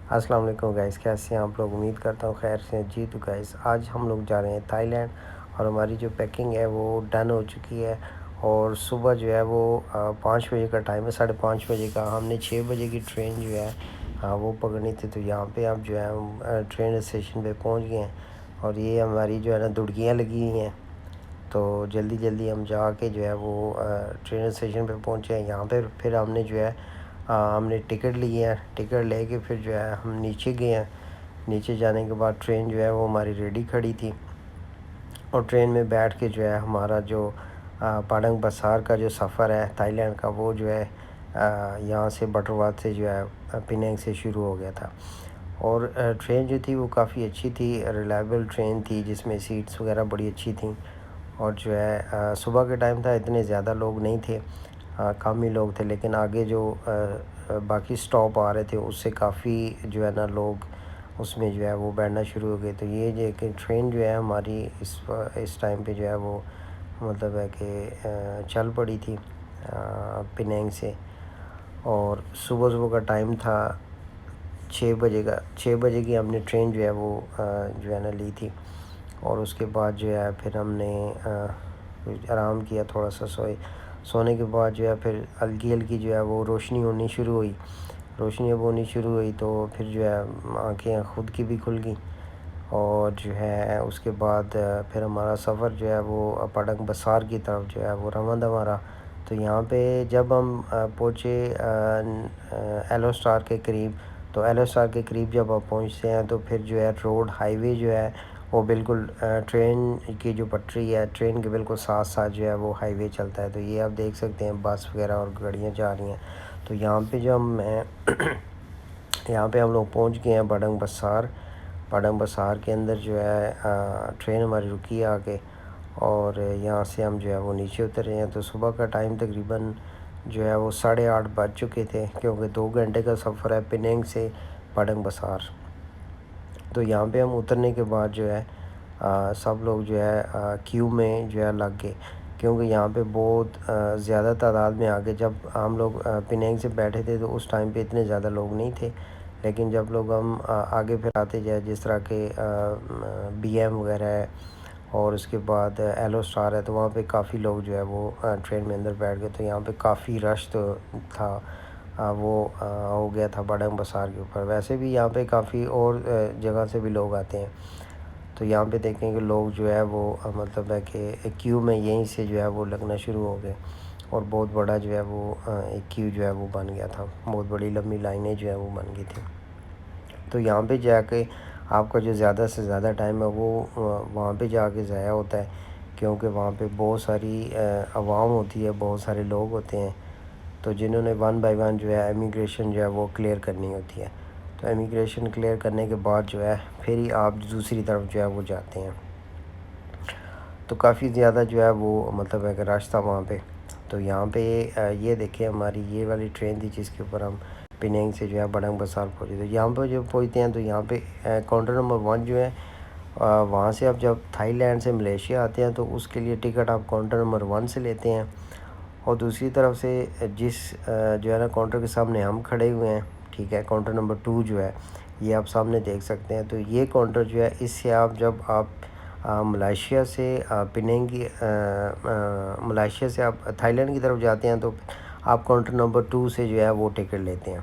السلام علیکم گائز، کیسے ہیں آپ لوگ؟ امید کرتا ہوں خیر سے جی۔ تو گائز آج ہم لوگ جا رہے ہیں تھائی لینڈ، اور ہماری جو پیکنگ ہے وہ ڈن ہو چکی ہے، اور صبح جو ہے وہ 5 بجے کا ٹائم ہے، 5:30 بجے کا۔ ہم نے 6 بجے کی ٹرین جو ہے وہ پکڑنی تھی، تو یہاں پہ اب جو ہے ہم ٹرین اسٹیشن پہ پہنچ گئے ہیں، اور یہ ہماری جو ہے نا دڑکیاں لگی ہوئی ہیں، تو جلدی جلدی ہم جا کے جو ہے وہ ٹرین اسٹیشن پہ پہنچے ہیں۔ یہاں پہ پھر ہم نے جو ہے ہم نے ٹکٹ لی ہے، ٹکٹ لے کے پھر جو ہے ہم نیچے گئے ہیں۔ نیچے جانے کے بعد ٹرین جو ہے وہ ہماری ریڈی کھڑی تھی، اور ٹرین میں بیٹھ کے جو ہے ہمارا جو پاڈنگ بسار کا جو سفر ہے تھائی لینڈ کا، وہ جو ہے یہاں سے بٹر وات سے جو ہے پینینگ سے شروع ہو گیا تھا۔ اور ٹرین جو تھی وہ کافی اچھی تھی، ریلائبل ٹرین تھی، جس میں سیٹس وغیرہ بڑی اچھی تھیں، اور جو ہے صبح کے ٹائم تھا، اتنے زیادہ لوگ نہیں تھے، کم ہی لوگ تھے، لیکن آگے جو باقی سٹاپ آ رہے تھے اس سے کافی جو ہے نا لوگ اس میں جو ہے وہ بیٹھنا شروع ہو گئے۔ تو یہ جو کہ ٹرین جو ہے ہماری اس ٹائم پہ جو ہے وہ مطلب ہے کہ چل پڑی تھی پینینگ سے، اور صبح صبح کا ٹائم تھا 6 بجے کا۔ 6 بجے کی ہم نے ٹرین جو ہے وہ جو ہے نا لی تھی، اور اس کے بعد جو ہے پھر ہم نے آرام کیا، تھوڑا سا سونے کے بعد جو ہے پھر ہلکی ہلکی جو ہے وہ روشنی ہونی شروع ہوئی۔ روشنی اب ہونی شروع ہوئی تو پھر جو ہے آنکھیں خود کی بھی کھل گئیں، اور جو ہے اس کے بعد پھر ہمارا سفر جو ہے وہ پاڈنگ بسار کی طرف جو ہے وہ رواں دواں رہا۔ تو یہاں پہ جب ہم پہنچے ایلو اسٹار کے قریب، تو ایلو اسٹار کے قریب جب آپ پہنچتے ہیں تو پھر جو ہے روڈ ہائی وے جو ہے وہ بالکل ٹرین کی جو پٹری ہے، ٹرین کے بالکل ساتھ ساتھ جو ہے وہ ہائی وے چلتا ہے۔ تو یہ آپ دیکھ سکتے ہیں بس وغیرہ اور گاڑیاں جا رہی ہیں۔ تو یہاں پہ جو یہاں پہ ہم لوگ پہنچ گئے ہیں پاڈنگ بسار۔ پاڈنگ بسار کے اندر جو ہے ٹرین ہماری رکی ہے آ کے، اور یہاں سے ہم جو ہے وہ نیچے اتر رہے ہیں۔ تو صبح کا ٹائم تقریباً جو ہے وہ 8:30 بج چکے تھے، کیونکہ 2 گھنٹے کا سفر ہے پینینگ سے پاڈنگ بسار۔ تو یہاں پہ ہم اترنے کے بعد جو ہے سب لوگ جو ہے کیو میں جو ہے لگ گئے، کیونکہ یہاں پہ بہت زیادہ تعداد میں آگے جب ہم لوگ پینینگ سے بیٹھے تھے تو اس ٹائم پہ اتنے زیادہ لوگ نہیں تھے، لیکن جب لوگ ہم آگے پھر آتے جائے، جس طرح کہ بی ایم وغیرہ ہے، اور اس کے بعد ایلو اسٹار ہے، تو وہاں پہ کافی لوگ جو ہے وہ ٹرین میں اندر بیٹھ گئے۔ تو یہاں پہ کافی رش تھا، وہ ہو گیا تھا پاڈنگ بسار کے اوپر۔ ویسے بھی یہاں پہ کافی اور جگہ سے بھی لوگ آتے ہیں، تو یہاں پہ دیکھیں کہ لوگ جو ہے وہ مطلب ہے کہ کیو میں یہیں سے جو ہے وہ لگنا شروع ہو گئے، اور بہت بڑا جو ہے وہ ایک کیو جو ہے وہ بن گیا تھا، بہت بڑی لمبی لائنیں جو ہے وہ بن گئی تھیں۔ تو یہاں پہ جا کے آپ کا جو زیادہ سے زیادہ ٹائم ہے وہ وہاں پہ جا کے ضائع ہوتا ہے، کیونکہ وہاں پہ بہت ساری عوام ہوتی ہے، بہت سارے لوگ ہوتے ہیں، تو جنہوں نے 1 بائی 1 جو ہے امیگریشن جو ہے وہ کلیئر کرنی ہوتی ہے۔ تو امیگریشن کلیئر کرنے کے بعد جو ہے پھر ہی آپ دوسری طرف جو ہے وہ جاتے ہیں۔ تو کافی زیادہ جو ہے وہ مطلب ہے کہ رش تھا وہاں پہ۔ تو یہاں پہ یہ دیکھیں ہماری یہ والی ٹرین تھی جس کے اوپر ہم پینینگ سے جو ہے پاڈنگ بسار پہنچے۔ تو یہاں پہ جب پہنچتے ہیں تو یہاں پہ کاؤنٹر نمبر 1 جو ہے، وہاں سے آپ جب تھائی لینڈ سے ملیشیا آتے ہیں تو اس کے لیے ٹکٹ آپ کاؤنٹر نمبر 1 سے لیتے ہیں، اور دوسری طرف سے جس جو ہے نا کاؤنٹر کے سامنے ہم کھڑے ہوئے ہیں، ٹھیک ہے، کاؤنٹر نمبر 2 جو ہے یہ آپ سامنے دیکھ سکتے ہیں۔ تو یہ کاؤنٹر جو ہے اس سے آپ جب آپ ملائیشیا سے ملائیشیا سے آپ تھائی لینڈ کی طرف جاتے ہیں تو آپ کاؤنٹر نمبر 2 سے جو ہے وہ ٹکٹ لیتے ہیں۔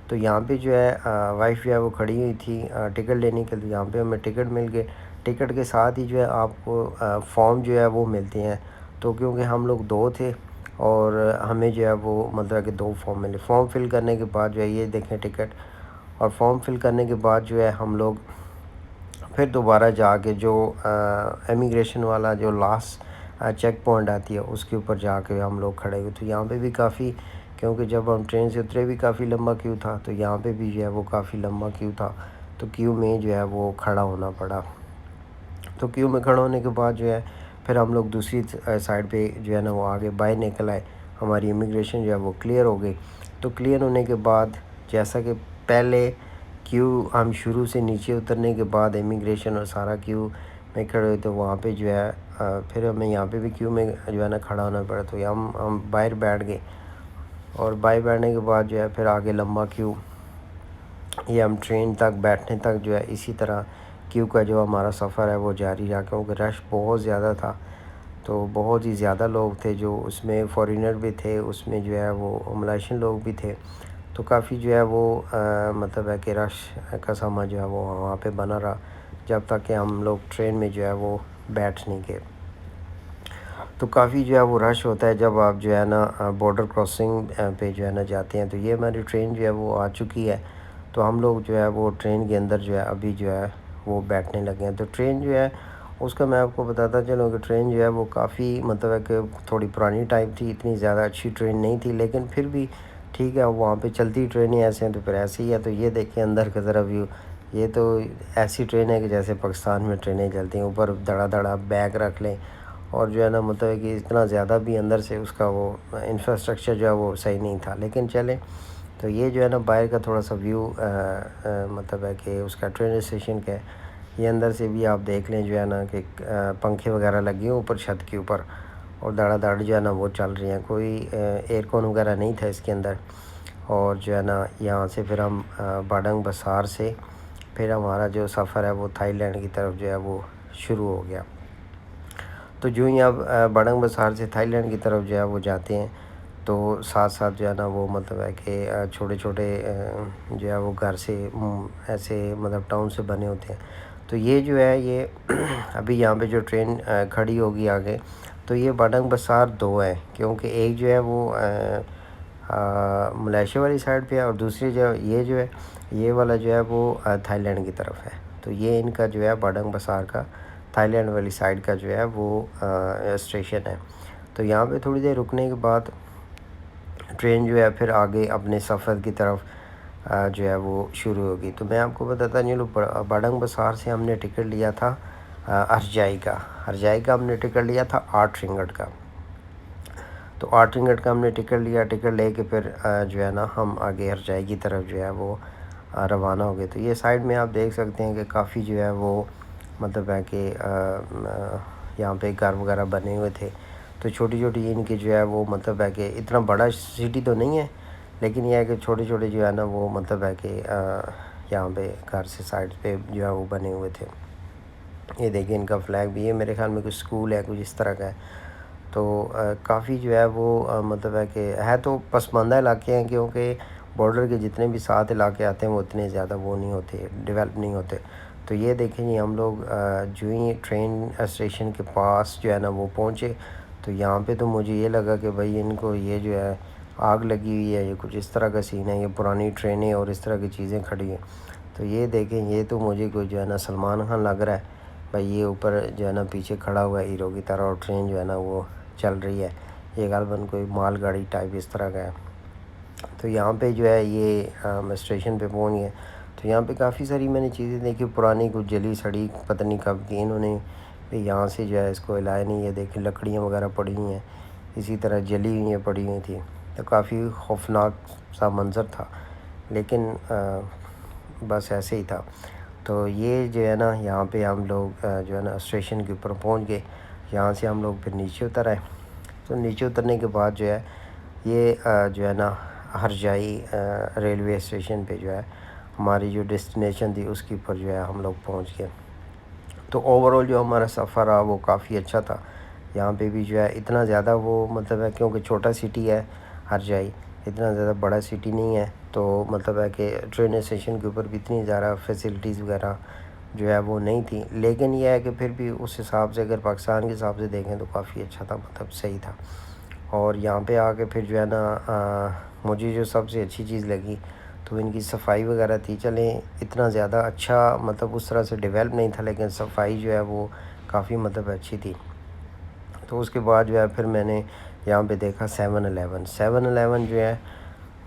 تو یہاں پہ جو ہے وائف جو ہے وہ کھڑی ہوئی تھی ٹکٹ لینے کے لیے، یہاں پہ ہمیں ٹکٹ مل گئے۔ ٹکٹ کے ساتھ ہی جو ہے آپ کو فارم جو ہے وہ ملتے ہیں، تو کیونکہ ہم لوگ 2 تھے اور ہمیں جو ہے وہ مطلب کہ 2 فارم ملے۔ فارم فل کرنے کے بعد جو ہے یہ دیکھیں ٹکٹ، اور فارم فل کرنے کے بعد جو ہے ہم لوگ پھر دوبارہ جا کے جو امیگریشن والا جو لاسٹ چیک پوائنٹ آتی ہے اس کے اوپر جا کے ہم لوگ کھڑے ہوئے۔ تو یہاں پہ بھی کافی، کیونکہ جب ہم ٹرین سے اترے بھی کافی لمبا کیو تھا، تو یہاں پہ بھی جو ہے وہ کافی لمبا کیو تھا، تو کیو میں جو ہے وہ کھڑا ہونا پڑا۔ تو کیو میں کھڑا ہونے کے بعد جو ہے پھر ہم لوگ دوسری سائڈ پہ جو ہے نا وہ آگے باہر نکل آئے، ہماری امیگریشن جو ہے وہ کلیئر ہو گئی۔ تو کلیئر ہونے کے بعد جیسا کہ پہلے کیو ہم شروع سے نیچے اترنے کے بعد امیگریشن اور سارا کیو میں کھڑے ہوئے، تو وہاں پہ جو ہے پھر ہمیں یہاں پہ بھی کیو میں جو ہے نا کھڑا ہونا پڑا، تو ہم باہر بیٹھ گئے، اور باہر بیٹھنے کے بعد جو ہے پھر آگے لمبا کیو یہ ہم ٹرین تک بیٹھنے تک جو ہے اسی طرح کیوں کا جو ہمارا سفر ہے وہ جاری رہا، کیونکہ رش بہت زیادہ تھا، تو بہت ہی زیادہ لوگ تھے، جو اس میں فورینر بھی تھے، اس میں جو ہے وہ ملائشین لوگ بھی تھے، تو کافی جو ہے وہ مطلب ہے کہ رش کا سماں جو ہے وہ وہاں پہ بنا رہا جب تک کہ ہم لوگ ٹرین میں جو ہے وہ بیٹھ نہیں گئے۔ تو کافی جو ہے وہ رش ہوتا ہے جب آپ جو ہے نا بارڈر کراسنگ پہ جو ہے نا جاتے ہیں۔ تو یہ ہماری ٹرین جو ہے وہ آ چکی ہے، تو ہم لوگ جو ہے وہ ٹرین کے اندر جو ہے ابھی جو ہے وہ بیٹھنے لگے ہیں۔ تو ٹرین جو ہے اس کا میں آپ کو بتاتا چلوں کہ ٹرین جو ہے وہ کافی مطلب ہے کہ تھوڑی پرانی ٹائپ تھی، اتنی زیادہ اچھی ٹرین نہیں تھی، لیکن پھر بھی ٹھیک ہے، وہاں پہ چلتی ٹرینیں ایسے ہیں تو پھر ایسے ہی ہے۔ تو یہ دیکھیں اندر کا ذرا ویو، یہ تو ایسی ٹرین ہے کہ جیسے پاکستان میں ٹرینیں چلتی ہیں، اوپر دڑا دڑا بیگ رکھ لیں، اور جو ہے نا مطلب ہے کہ اتنا زیادہ بھی اندر سے اس کا وہ انفراسٹرکچر جو ہے وہ صحیح نہیں تھا، لیکن چلیں۔ تو یہ جو ہے نا باہر کا تھوڑا سا ویو مطلب ہے کہ اس کا ٹرین اسٹیشن کا ہے، یہ اندر سے بھی آپ دیکھ لیں جو ہے نا کہ پنکھے وغیرہ لگے ہیں اوپر چھت کے اوپر، اور دڑا دڑ جو ہے نا وہ چل رہی ہیں، کوئی ایئر کون وغیرہ نہیں تھا اس کے اندر۔ اور جو ہے نا یہاں سے پھر ہم باڈنگ بسار سے پھر ہمارا جو سفر ہے وہ تھائی لینڈ کی طرف جو ہے وہ شروع ہو گیا۔ تو جو ہی آپ باڈنگ بسار سے تھائی لینڈ کی طرف جو ہے وہ جاتے ہیں، تو ساتھ ساتھ جو ہے نا وہ مطلب ہے کہ چھوٹے چھوٹے جو ہے وہ گھر سے ایسے مطلب ٹاؤن سے بنے ہوتے ہیں۔ تو یہ جو ہے یہ ابھی یہاں پہ جو ٹرین کھڑی ہوگی آگے، تو یہ باڈنگ بسار 2 ہے، کیونکہ ایک جو ہے وہ ملائیشیا والی سائڈ پہ ہے، اور دوسری جو ہے یہ والا جو ہے وہ تھائی لینڈ کی طرف ہے۔ تو یہ ان کا جو ہے باڈنگ بسار کا تھائی لینڈ والی سائڈ کا جو ہے وہ اسٹیشن ہے۔ تو یہاں پہ تھوڑی دیر رکنے کے بعد ٹرین جو ہے پھر آگے اپنے سفر کی طرف جو ہے وہ شروع ہوگی۔ تو میں آپ کو بتاتا چلوں باڈنگ بسار سے ہم نے ٹکٹ لیا تھا ہرجائی کا ہم نے ٹکٹ لیا تھا 8 رنگٹ کا۔ تو 8 رنگٹ کا ہم نے ٹکٹ لے کے پھر جو ہے نا ہم آگے ہرجائی کی طرف جو ہے وہ روانہ ہو گئے۔ تو یہ سائڈ میں آپ دیکھ سکتے ہیں کہ کافی جو ہے وہ مطلب ہے کہ یہاں پہ گھر وغیرہ بنے ہوئے تھے، تو چھوٹی چھوٹی ان کی جو ہے وہ مطلب ہے کہ اتنا بڑا سٹی تو نہیں ہے، لیکن یہ ہے کہ چھوٹے چھوٹے جو ہے نا وہ مطلب ہے کہ یہاں پہ گھر سے سائڈ پہ جو ہے وہ بنے ہوئے تھے۔ یہ دیکھیں ان کا فلیگ بھی ہے، میرے خیال میں کچھ اسکول ہے کچھ اس طرح کا ہے۔ تو کافی جو ہے وہ مطلب ہے کہ ہے تو پسماندہ علاقے ہیں، کیونکہ بارڈر کے جتنے بھی 7 علاقے آتے ہیں وہ اتنے زیادہ وہ نہیں ہوتے، ڈیولپ نہیں ہوتے۔ تو یہ دیکھیں جی ہم لوگ جو ہی ٹرین اسٹیشن کے پاس جو ہے نا وہ پہنچے، تو یہاں پہ تو مجھے یہ لگا کہ بھائی ان کو یہ جو ہے آگ لگی ہوئی ہے، یہ کچھ اس طرح کا سین ہے، یہ پرانی ٹرینیں اور اس طرح کی چیزیں کھڑی ہیں۔ تو یہ دیکھیں یہ تو مجھے کوئی جو ہے نا سلمان خان لگ رہا ہے بھائی، یہ اوپر جو ہے نا پیچھے کھڑا ہوا ہے ہیرو کی طرح، اور ٹرین جو ہے نا وہ چل رہی ہے، یہ غالباً کوئی مال گاڑی ٹائپ اس طرح کا ہے۔ تو یہاں پہ جو ہے یہ اسٹیشن پہ پہنچ گئے۔ تو یہاں پہ کافی ساری میں نے چیزیں دیکھی، پرانی کچھ جلی سڑی پتہ نہیں کب کی انہوں نے یہاں سے جو ہے اس کو ہلایا نہیں، یہ دیکھیں لکڑیاں وغیرہ پڑی ہوئی ہیں، اسی طرح جلی ہوئی ہیں پڑی ہوئی تھیں، تو کافی خوفناک سا منظر تھا، لیکن بس ایسے ہی تھا۔ تو یہ جو ہے نا یہاں پہ ہم لوگ جو ہے نا اسٹیشن کے اوپر پہنچ گئے، یہاں سے ہم لوگ پھر نیچے اتر آئے۔ تو نیچے اترنے کے بعد جو ہے یہ جو ہے نا ہرجائی ریلوے اسٹیشن پہ جو ہے ہماری جو ڈیسٹینیشن تھی اس کے اوپر جو ہے ہم لوگ پہنچ گئے۔ تو اوورآل جو ہمارا سفر رہا وہ کافی اچھا تھا۔ یہاں پہ بھی جو ہے اتنا زیادہ وہ مطلب ہے کیونکہ چھوٹا سٹی ہے ہرجائی، اتنا زیادہ بڑا سٹی نہیں ہے، تو مطلب ہے کہ ٹرین اسٹیشن کے اوپر بھی اتنی زیادہ فیسلٹیز وغیرہ جو ہے وہ نہیں تھی، لیکن یہ ہے کہ پھر بھی اس حساب سے اگر پاکستان کے حساب سے دیکھیں تو کافی اچھا تھا، مطلب صحیح تھا۔ اور یہاں پہ آ کے پھر جو ہے نا مجھے جو سب سے اچھی چیز لگی تو ان کی صفائی وغیرہ تھی، چلیں اتنا زیادہ اچھا مطلب اس طرح سے ڈیولپ نہیں تھا، لیکن صفائی جو ہے وہ کافی مطلب اچھی تھی۔ تو اس کے بعد جو ہے پھر میں نے یہاں پہ دیکھا 7-11 جو ہے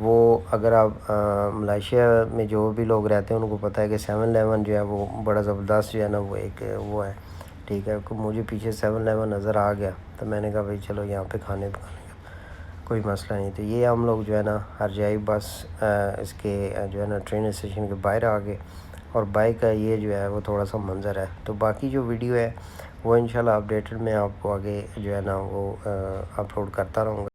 وہ اگر آپ ملائیشیا میں جو بھی لوگ رہتے ہیں ان کو پتہ ہے کہ 7-11 جو ہے وہ بڑا زبردست جو ہے نا وہ ایک وہ ہے، ٹھیک ہے۔ مجھے پیچھے 7-11 نظر آ گیا، تو میں نے کہا بھائی چلو یہاں پہ کھانے کا کوئی مسئلہ نہیں۔ تو یہ ہم لوگ جو ہے نا ہرجائی بس اس کے جو ہے نا ٹرین اسٹیشن کے باہر آ گئے، اور بائک کا یہ جو ہے وہ تھوڑا سا منظر ہے۔ تو باقی جو ویڈیو ہے وہ انشاءاللہ اپڈیٹڈ میں آپ کو آگے جو ہے نا وہ اپلوڈ کرتا رہوں گا۔